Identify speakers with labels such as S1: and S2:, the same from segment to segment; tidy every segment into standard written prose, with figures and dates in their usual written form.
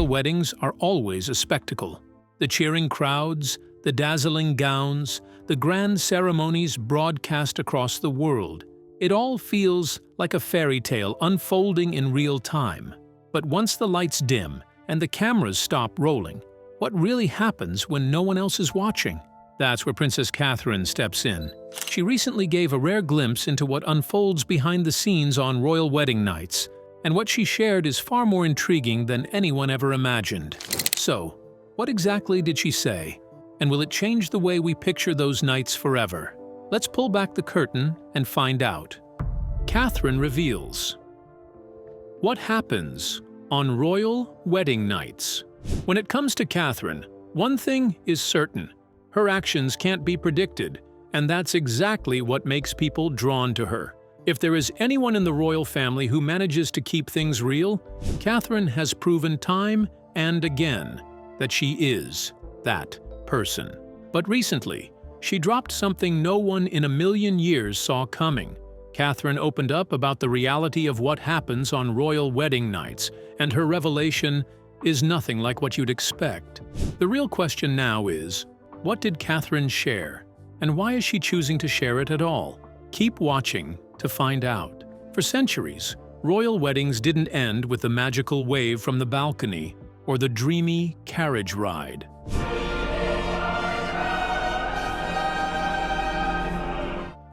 S1: royal weddings are always a spectacle. The cheering crowds, the dazzling gowns, the grand ceremonies broadcast across the world. It all feels like a fairy tale unfolding in real time. But once the lights dim and the cameras stop rolling, what really happens when no one else is watching? That's where Princess Catherine steps in. She recently gave a rare glimpse into what unfolds behind the scenes on royal wedding nights, and what she shared is far more intriguing than anyone ever imagined. So, what exactly did she say? And will it change the way we picture those nights forever? Let's pull back the curtain and find out. Catherine reveals. What happens on royal wedding nights? When it comes to Catherine, one thing is certain. Her actions can't be predicted, and that's exactly what makes people drawn to her. If there is anyone in the royal family who manages to keep things real, Catherine has proven time and again that she is that person. But recently, she dropped something no one in a million years saw coming. Catherine opened up about the reality of what happens on royal wedding nights, and her revelation is nothing like what you'd expect. The real question now is, what did Catherine share, and why is she choosing to share it at all? Keep watching to find out. For centuries, royal weddings didn't end with the magical wave from the balcony or the dreamy carriage ride.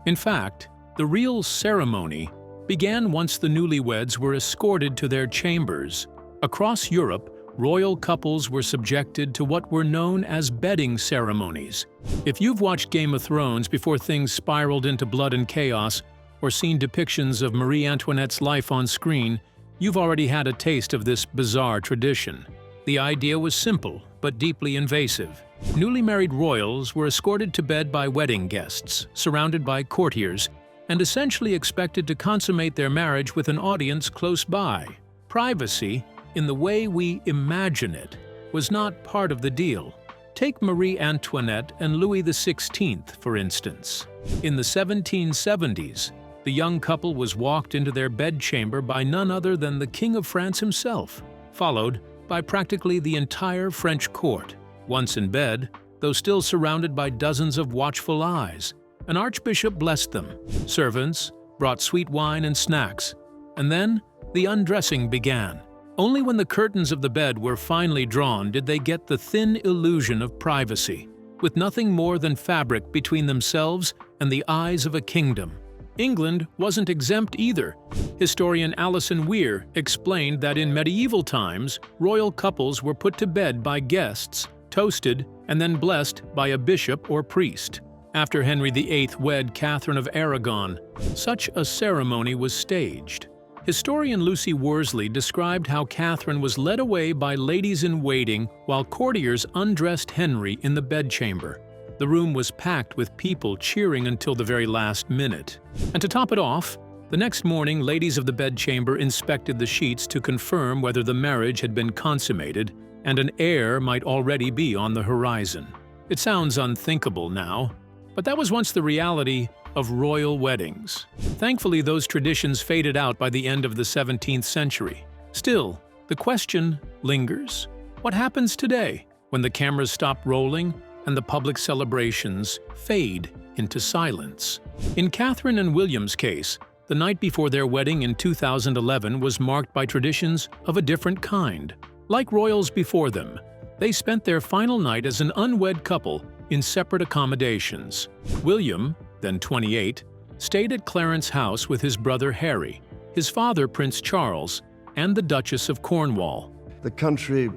S1: In fact, the real ceremony began once the newlyweds were escorted to their chambers. Across Europe, royal couples were subjected to what were known as bedding ceremonies. If you've watched Game of Thrones before things spiraled into blood and chaos, or seen depictions of Marie Antoinette's life on screen, you've already had a taste of this bizarre tradition. The idea was simple, but deeply invasive. Newly married royals were escorted to bed by wedding guests, surrounded by courtiers, and essentially expected to consummate their marriage with an audience close by. Privacy, in the way we imagine it, was not part of the deal. Take Marie Antoinette and Louis XVI, for instance. In the 1770s, the young couple was walked into their bedchamber by none other than the King of France himself, followed by practically the entire French court. Once in bed, though still surrounded by dozens of watchful eyes, an archbishop blessed them. Servants brought sweet wine and snacks, and then the undressing began. Only when the curtains of the bed were finally drawn did they get the thin illusion of privacy, with nothing more than fabric between themselves and the eyes of a kingdom. England wasn't exempt either. Historian Alison Weir explained that in medieval times, royal couples were put to bed by guests, toasted, and then blessed by a bishop or priest. After Henry VIII wed Catherine of Aragon, such a ceremony was staged. Historian Lucy Worsley described how Catherine was led away by ladies-in-waiting while courtiers undressed Henry in the bedchamber. The room was packed with people cheering until the very last minute. And to top it off, the next morning ladies of the bedchamber inspected the sheets to confirm whether the marriage had been consummated and an heir might already be on the horizon. It sounds unthinkable now, but that was once the reality of royal weddings. Thankfully, those traditions faded out by the end of the 17th century. Still, the question lingers. What happens today when the cameras stop rolling and the public celebrations fade into silence? In Catherine and William's case, the night before their wedding in 2011 was marked by traditions of a different kind. Like royals before them, they spent their final night as an unwed couple in separate accommodations. William, then 28, stayed at Clarence House with his brother Harry, his father Prince Charles, and the Duchess of Cornwall.
S2: The country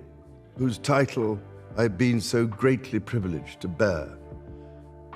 S2: whose title I've been so greatly privileged to bear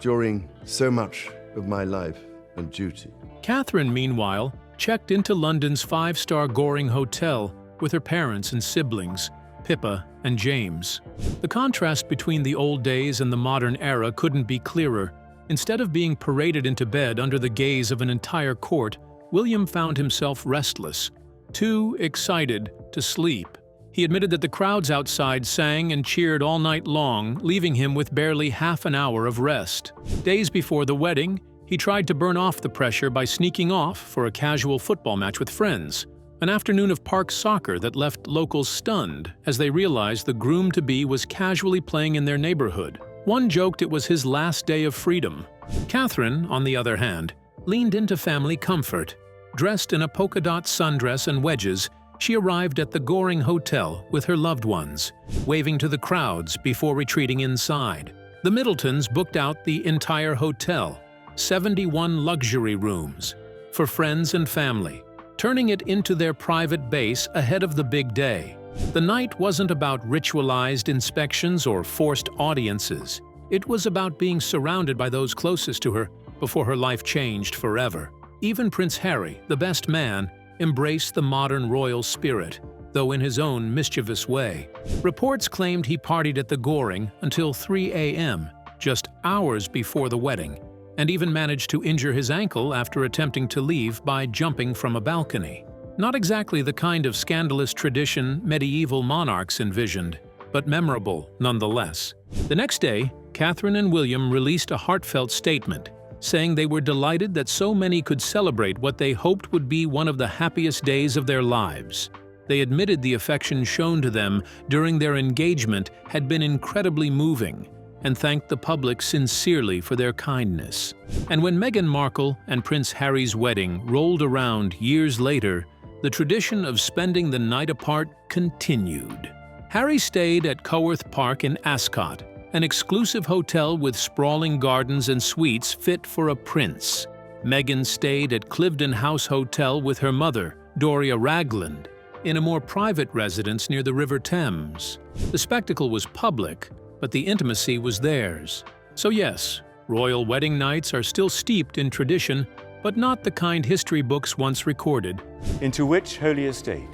S2: during so much of my life and duty.
S1: Catherine, meanwhile, checked into London's five-star Goring Hotel with her parents and siblings, Pippa and James. The contrast between the old days and the modern era couldn't be clearer. Instead of being paraded into bed under the gaze of an entire court, William found himself restless, too excited to sleep. He admitted that the crowds outside sang and cheered all night long, leaving him with barely half an hour of rest. Days before the wedding, he tried to burn off the pressure by sneaking off for a casual football match with friends. an afternoon of park soccer that left locals stunned as they realized the groom-to-be was casually playing in their neighborhood. One joked it was his last day of freedom. Catherine, on the other hand, leaned into family comfort. Dressed in a polka-dot sundress and wedges, she arrived at the Goring Hotel with her loved ones, waving to the crowds before retreating inside. The Middletons booked out the entire hotel, 71 luxury rooms, for friends and family, turning it into their private base ahead of the big day. The night wasn't about ritualized inspections or forced audiences. It was about being surrounded by those closest to her before her life changed forever. Even Prince Harry, the best man, embraced the modern royal spirit, though in his own mischievous way. Reports claimed he partied at the Goring until 3 a.m., just hours before the wedding, and even managed to injure his ankle after attempting to leave by jumping from a balcony. Not exactly the kind of scandalous tradition medieval monarchs envisioned, but memorable nonetheless. The next day, Catherine and William released a heartfelt statement, saying they were delighted that so many could celebrate what they hoped would be one of the happiest days of their lives. They admitted the affection shown to them during their engagement had been incredibly moving, and thanked the public sincerely for their kindness. And when Meghan Markle and Prince Harry's wedding rolled around years later, the tradition of spending the night apart continued. Harry stayed at Coworth Park in Ascot, an exclusive hotel with sprawling gardens and suites fit for a prince. Meghan stayed at Cliveden House Hotel with her mother, Doria Ragland, in a more private residence near the River Thames. The spectacle was public, but the intimacy was theirs. So yes, royal wedding nights are still steeped in tradition, but not the kind history books once recorded.
S3: Into which holy estate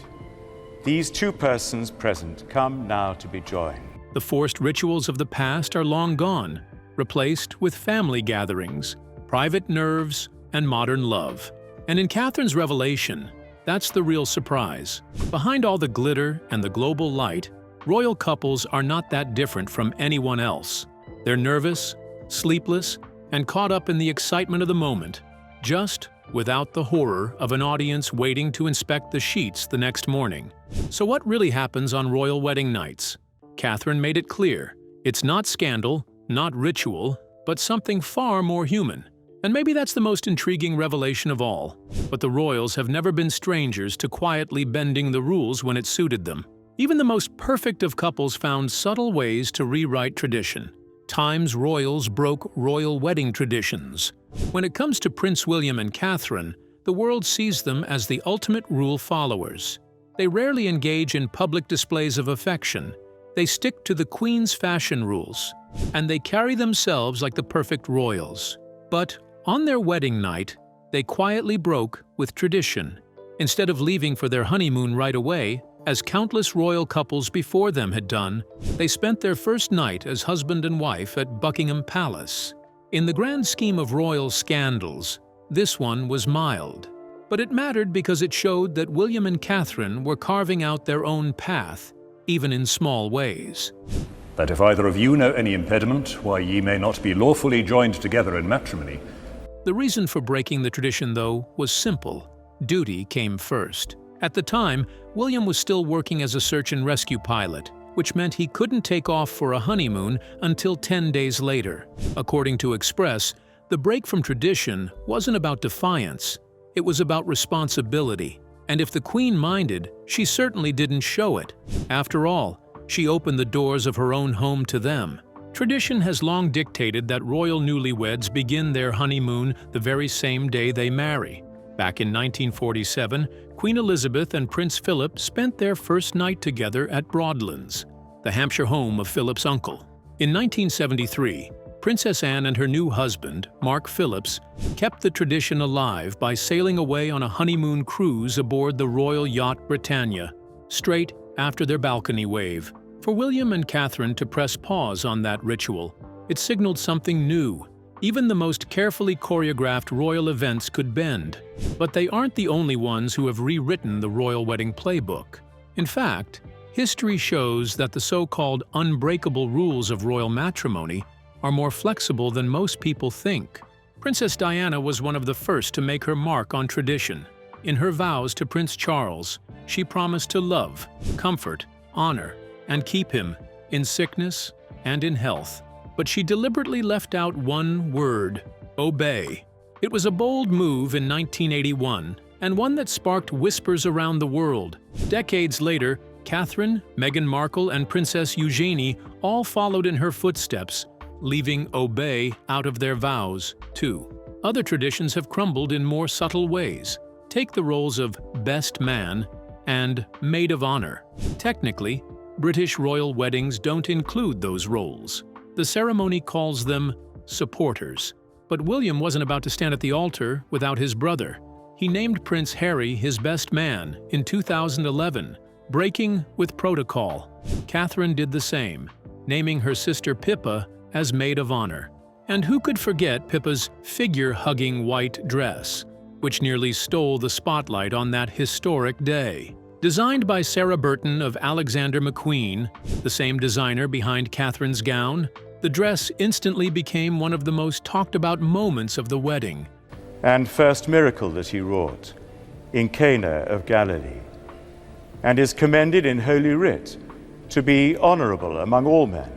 S3: these two persons present come now to be joined.
S1: The forced rituals of the past are long gone, replaced with family gatherings, private nerves, and modern love. And in Catherine's revelation, that's the real surprise. Behind all the glitter and the global light, royal couples are not that different from anyone else. They're nervous, sleepless, and caught up in the excitement of the moment, just without the horror of an audience waiting to inspect the sheets the next morning. So what really happens on royal wedding nights? Catherine made it clear. It's not scandal, not ritual, but something far more human. And maybe that's the most intriguing revelation of all. But the royals have never been strangers to quietly bending the rules when it suited them. Even the most perfect of couples found subtle ways to rewrite tradition. Times royals broke royal wedding traditions. When it comes to Prince William and Catherine, the world sees them as the ultimate rule followers. They rarely engage in public displays of affection. They stick to the Queen's fashion rules, and they carry themselves like the perfect royals. But on their wedding night, they quietly broke with tradition. Instead of leaving for their honeymoon right away, as countless royal couples before them had done, they spent their first night as husband and wife at Buckingham Palace. In the grand scheme of royal scandals, this one was mild. But it mattered because it showed that William and Catherine were carving out their own path, even in small ways.
S4: That if either of you know any impediment, why ye may not be lawfully joined together in matrimony.
S1: The reason for breaking the tradition, though, was simple. Duty came first. At the time, William was still working as a search and rescue pilot, which meant he couldn't take off for a honeymoon until 10 days later. According to Express, the break from tradition wasn't about defiance, it was about responsibility. And if the Queen minded, she certainly didn't show it. After all, she opened the doors of her own home to them. Tradition has long dictated that royal newlyweds begin their honeymoon the very same day they marry. Back in 1947, Queen Elizabeth and Prince Philip spent their first night together at Broadlands, the Hampshire home of Philip's uncle. In 1973, Princess Anne and her new husband, Mark Phillips, kept the tradition alive by sailing away on a honeymoon cruise aboard the royal yacht Britannia, straight after their balcony wave. For William and Catherine to press pause on that ritual, it signaled something new. Even the most carefully choreographed royal events could bend. But they aren't the only ones who have rewritten the royal wedding playbook. In fact, history shows that the so-called unbreakable rules of royal matrimony are more flexible than most people think. Princess Diana was one of the first to make her mark on tradition. In her vows to Prince Charles, she promised to love, comfort, honor, and keep him in sickness and in health. But she deliberately left out one word: obey. It was a bold move in 1981, and one that sparked whispers around the world. Decades later, Catherine, Meghan Markle, and Princess Eugenie all followed in her footsteps, leaving obey out of their vows, too. Other traditions have crumbled in more subtle ways. Take the roles of best man and maid of honor. Technically, British royal weddings don't include those roles. The ceremony calls them supporters. But William wasn't about to stand at the altar without his brother. He named Prince Harry his best man in 2011, breaking with protocol. Catherine did the same, naming her sister Pippa as maid of honor. And who could forget Pippa's figure-hugging white dress, which nearly stole the spotlight on that historic day. Designed by Sarah Burton of Alexander McQueen, the same designer behind Catherine's gown, the dress instantly became one of the most talked-about moments of the wedding.
S3: And first miracle that he wrought in Cana of Galilee, and is commended in Holy Writ to be honorable among all men.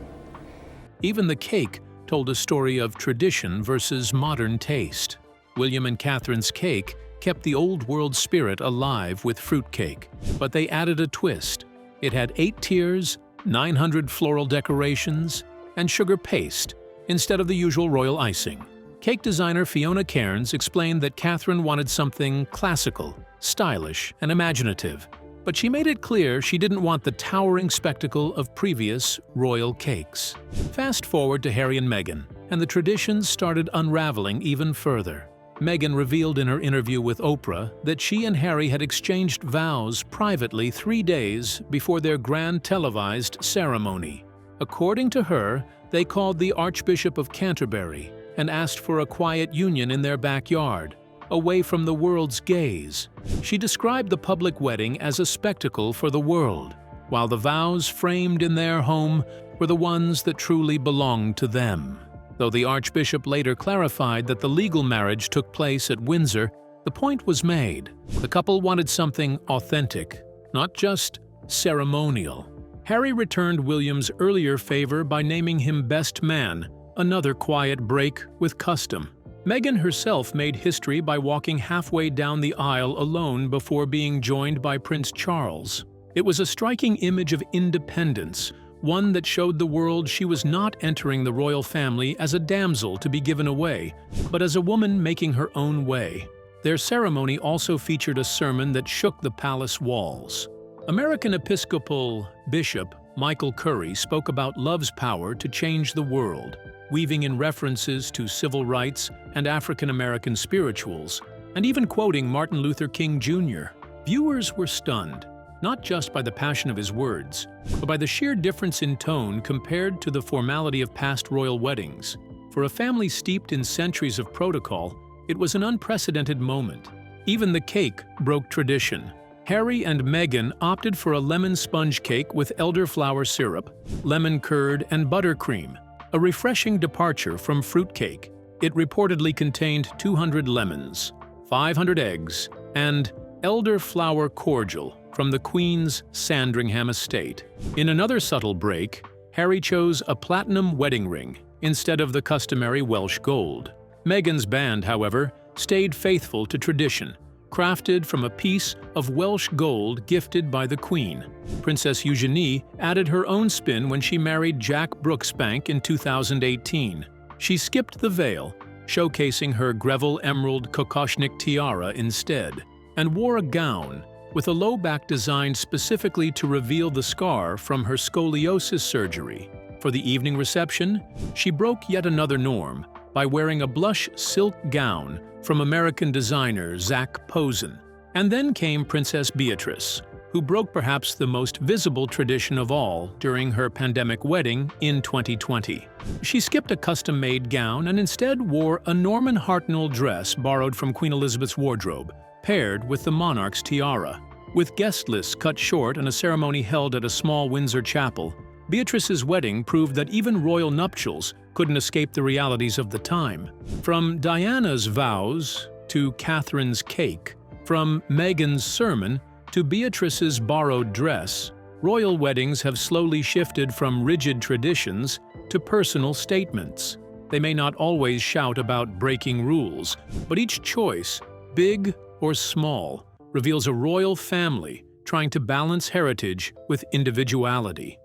S1: Even the cake told a story of tradition versus modern taste. William and Catherine's cake kept the old world spirit alive with fruitcake, but they added a twist. It had 8 tiers, 900 floral decorations, and sugar paste instead of the usual royal icing. Cake designer Fiona Cairns explained that Catherine wanted something classical, stylish, and imaginative, but she made it clear she didn't want the towering spectacle of previous royal cakes. Fast forward to Harry and Meghan, and the traditions started unraveling even further. Meghan revealed in her interview with Oprah that she and Harry had exchanged vows privately 3 days before their grand televised ceremony. According to her, they called the Archbishop of Canterbury and asked for a quiet union in their backyard, away from the world's gaze. She described the public wedding as a spectacle for the world, while the vows framed in their home were the ones that truly belonged to them. Though the Archbishop later clarified that the legal marriage took place at Windsor, the point was made. The couple wanted something authentic, not just ceremonial. Harry returned William's earlier favor by naming him best man, another quiet break with custom. Meghan herself made history by walking halfway down the aisle alone before being joined by Prince Charles. It was a striking image of independence, one that showed the world she was not entering the royal family as a damsel to be given away, but as a woman making her own way. Their ceremony also featured a sermon that shook the palace walls. American Episcopal Bishop Michael Curry spoke about love's power to change the world, weaving in references to civil rights and African American spirituals, and even quoting Martin Luther King Jr. Viewers were stunned, not just by the passion of his words, but by the sheer difference in tone compared to the formality of past royal weddings. For a family steeped in centuries of protocol, it was an unprecedented moment. Even the cake broke tradition. Harry and Meghan opted for a lemon sponge cake with elderflower syrup, lemon curd, and buttercream, a refreshing departure from fruitcake. It reportedly contained 200 lemons, 500 eggs, and elderflower cordial from the Queen's Sandringham estate. In another subtle break, Harry chose a platinum wedding ring instead of the customary Welsh gold. Meghan's band, however, stayed faithful to tradition, crafted from a piece of Welsh gold gifted by the Queen. Princess Eugenie added her own spin when she married Jack Brooksbank in 2018. She skipped the veil, showcasing her Greville Emerald Kokoshnik tiara instead, and wore a gown with a low back designed specifically to reveal the scar from her scoliosis surgery. For the evening reception, she broke yet another norm by wearing a blush silk gown from American designer Zac Posen. And then came Princess Beatrice, who broke perhaps the most visible tradition of all during her pandemic wedding in 2020. She skipped a custom-made gown and instead wore a Norman Hartnell dress borrowed from Queen Elizabeth's wardrobe, paired with the monarch's tiara. With guest lists cut short and a ceremony held at a small Windsor chapel, Beatrice's wedding proved that even royal nuptials couldn't escape the realities of the time. From Diana's vows to Catherine's cake, From Meghan's sermon to Beatrice's borrowed dress, royal weddings have slowly shifted from rigid traditions to personal statements. They may not always shout about breaking rules, but each choice, big or small, reveals a royal family trying to balance heritage with individuality.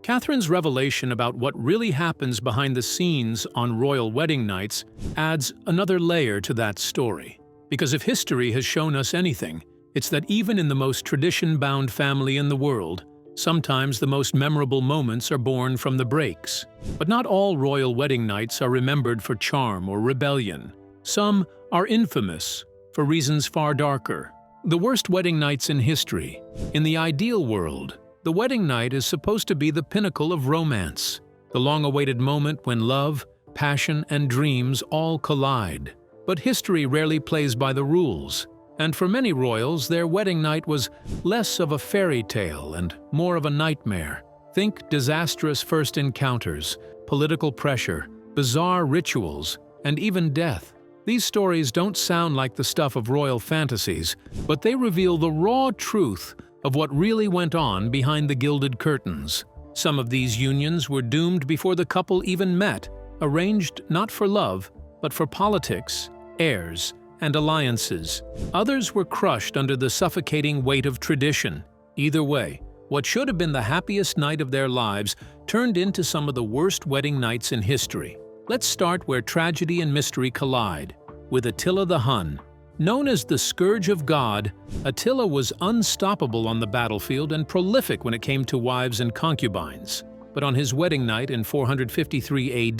S1: Catherine's revelation about what really happens behind the scenes on royal wedding nights adds another layer to that story. Because if history has shown us anything, it's that even in the most tradition-bound family in the world, sometimes the most memorable moments are born from the breaks. But not all royal wedding nights are remembered for charm or rebellion. Some are infamous for reasons far darker. The worst wedding nights in history. In the ideal world, the wedding night is supposed to be the pinnacle of romance, the long-awaited moment when love, passion, and dreams all collide. But history rarely plays by the rules, and for many royals, their wedding night was less of a fairy tale and more of a nightmare. Think disastrous first encounters, political pressure, bizarre rituals, and even death. These stories don't sound like the stuff of royal fantasies, but they reveal the raw truth of what really went on behind the gilded curtains. Some of these unions were doomed before the couple even met, arranged not for love, but for politics, heirs, and alliances. Others were crushed under the suffocating weight of tradition. Either way, what should have been the happiest night of their lives turned into some of the worst wedding nights in history. Let's start where tragedy and mystery collide, with Attila the Hun. Known as the Scourge of God, Attila was unstoppable on the battlefield and prolific when it came to wives and concubines. But on his wedding night in 453 AD,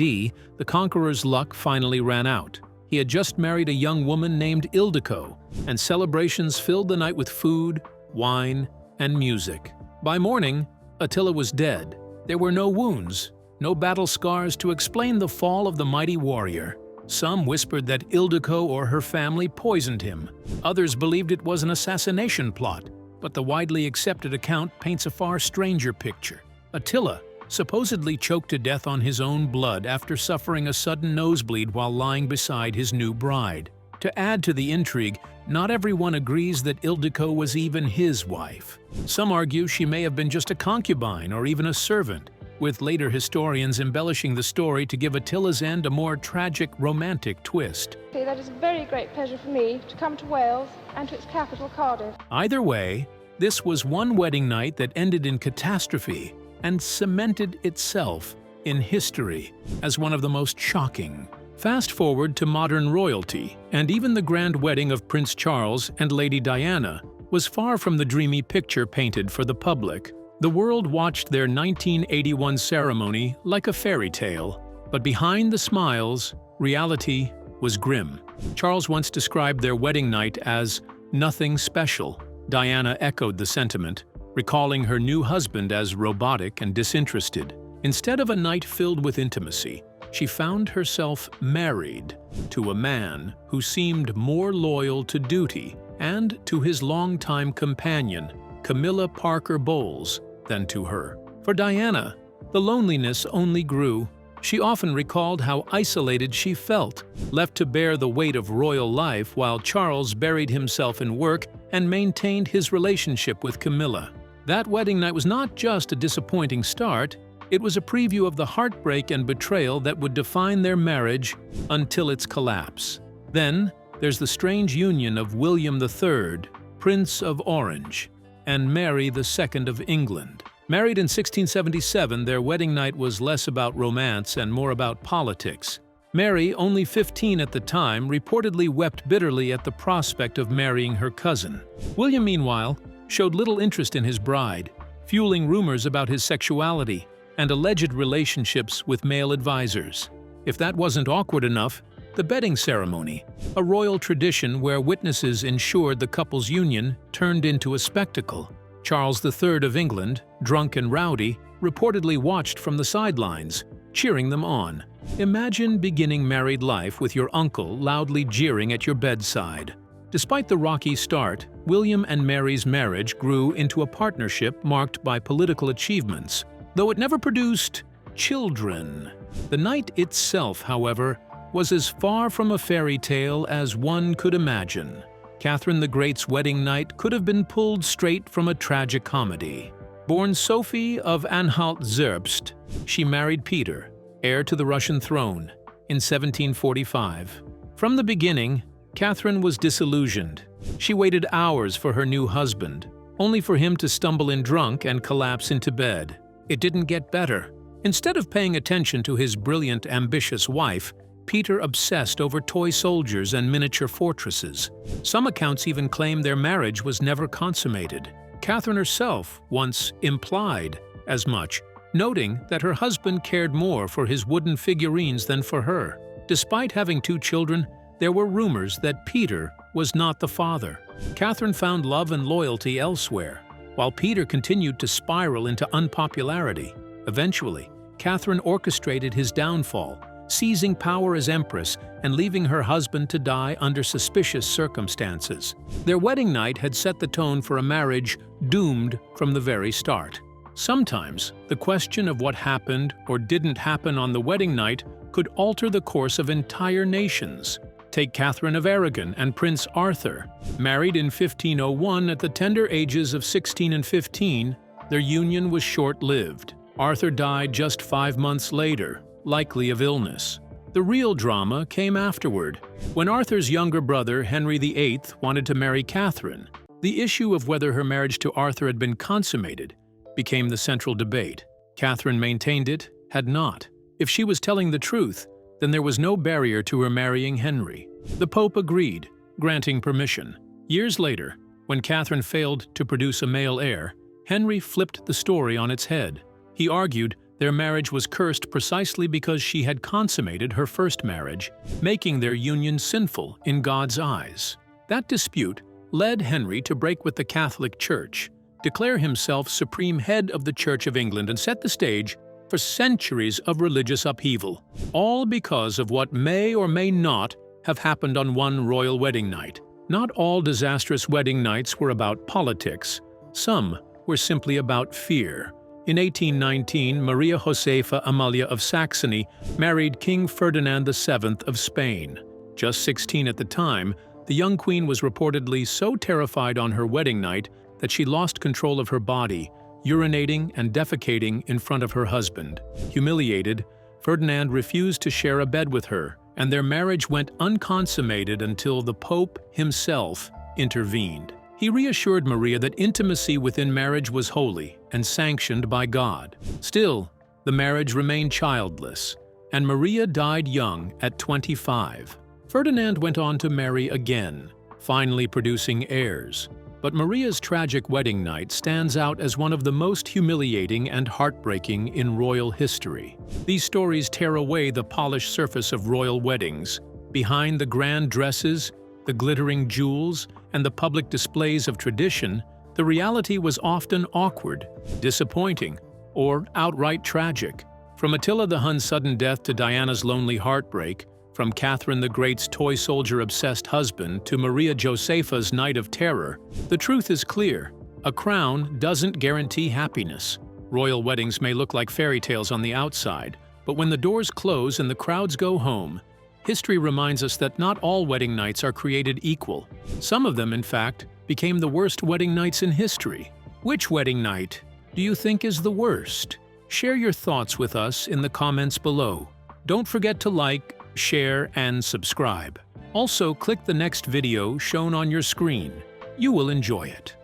S1: the conqueror's luck finally ran out. He had just married a young woman named Ildiko, and celebrations filled the night with food, wine, and music. By morning, Attila was dead. There were no wounds, no battle scars to explain the fall of the mighty warrior. Some whispered that Ildiko or her family poisoned him. Others believed it was an assassination plot, but the widely accepted account paints a far stranger picture. Attila supposedly choked to death on his own blood after suffering a sudden nosebleed while lying beside his new bride. To add to the intrigue, not everyone agrees that Ildiko was even his wife. Some argue she may have been just a concubine or even a servant, with later historians embellishing the story to give Attila's end a more tragic, romantic twist.
S5: That is a very great pleasure for me to come to Wales and to its capital, Cardiff.
S1: Either way, this was one wedding night that ended in catastrophe and cemented itself in history as one of the most shocking. Fast forward to modern royalty, and even the grand wedding of Prince Charles and Lady Diana was far from the dreamy picture painted for the public. The world watched their 1981 ceremony like a fairy tale, but behind the smiles, reality was grim. Charles once described their wedding night as nothing special. Diana echoed the sentiment, recalling her new husband as robotic and disinterested. Instead of a night filled with intimacy, she found herself married to a man who seemed more loyal to duty and to his longtime companion, Camilla Parker Bowles, than to her. For Diana, the loneliness only grew. She often recalled how isolated she felt, left to bear the weight of royal life while Charles buried himself in work and maintained his relationship with Camilla. That wedding night was not just a disappointing start, it was a preview of the heartbreak and betrayal that would define their marriage until its collapse. Then, there's the strange union of William III, Prince of Orange, and Mary II of England. Married in 1677, their wedding night was less about romance and more about politics. Mary, only 15 at the time, reportedly wept bitterly at the prospect of marrying her cousin. William, meanwhile, showed little interest in his bride, fueling rumors about his sexuality and alleged relationships with male advisors. If that wasn't awkward enough, the bedding ceremony, a royal tradition where witnesses ensured the couple's union, turned into a spectacle. Charles III of England, drunk and rowdy, reportedly watched from the sidelines, cheering them on. Imagine beginning married life with your uncle loudly jeering at your bedside. Despite the rocky start, William and Mary's marriage grew into a partnership marked by political achievements, though it never produced children. The night itself, however, was as far from a fairy tale as one could imagine. Catherine the Great's wedding night could have been pulled straight from a tragic comedy. Born Sophie of Anhalt-Zerbst, she married Peter, heir to the Russian throne, in 1745. From the beginning, Catherine was disillusioned. She waited hours for her new husband, only for him to stumble in drunk and collapse into bed. It didn't get better. Instead of paying attention to his brilliant, ambitious wife, Peter obsessed over toy soldiers and miniature fortresses. Some accounts even claim their marriage was never consummated. Catherine herself once implied as much, noting that her husband cared more for his wooden figurines than for her. Despite having 2 children, there were rumors that Peter was not the father. Catherine found love and loyalty elsewhere, while Peter continued to spiral into unpopularity. Eventually, Catherine orchestrated his downfall, seizing power as empress and leaving her husband to die under suspicious circumstances. Their wedding night had set the tone for a marriage doomed from the very start. Sometimes, the question of what happened or didn't happen on the wedding night could alter the course of entire nations. Take Catherine of Aragon and Prince Arthur. Married in 1501 at the tender ages of 16 and 15, their union was short-lived. Arthur died just 5 months later, likely of illness. The real drama came afterward, when Arthur's younger brother, Henry VIII, wanted to marry Catherine. The issue of whether her marriage to Arthur had been consummated became the central debate. Catherine maintained it had not. If she was telling the truth, then there was no barrier to her marrying Henry. The Pope agreed, granting permission. Years later, when Catherine failed to produce a male heir, Henry flipped the story on its head. He argued their marriage was cursed precisely because she had consummated her first marriage, making their union sinful in God's eyes. That dispute led Henry to break with the Catholic Church, declare himself supreme head of the Church of England, and set the stage for centuries of religious upheaval, all because of what may or may not have happened on one royal wedding night. Not all disastrous wedding nights were about politics. Some were simply about fear. In 1819, Maria Josefa Amalia of Saxony married King Ferdinand VII of Spain. Just 16 at the time, the young queen was reportedly so terrified on her wedding night that she lost control of her body, urinating and defecating in front of her husband. Humiliated, Ferdinand refused to share a bed with her, and their marriage went unconsummated until the Pope himself intervened. He reassured Maria that intimacy within marriage was holy and sanctioned by God. Still, the marriage remained childless, and Maria died young at 25. Ferdinand went on to marry again, finally producing heirs. But Maria's tragic wedding night stands out as one of the most humiliating and heartbreaking in royal history. These stories tear away the polished surface of royal weddings. Behind the grand dresses, the glittering jewels, and the public displays of tradition, the reality was often awkward, disappointing, or outright tragic. From Attila the Hun's sudden death to Diana's lonely heartbreak, from Catherine the Great's toy soldier-obsessed husband to Maria Josefa's night of terror, the truth is clear. A crown doesn't guarantee happiness. Royal weddings may look like fairy tales on the outside, but when the doors close and the crowds go home, history reminds us that not all wedding nights are created equal. Some of them, in fact, became the worst wedding nights in history. Which wedding night do you think is the worst? Share your thoughts with us in the comments below. Don't forget to like, share, and subscribe. Also, click the next video shown on your screen. You will enjoy it.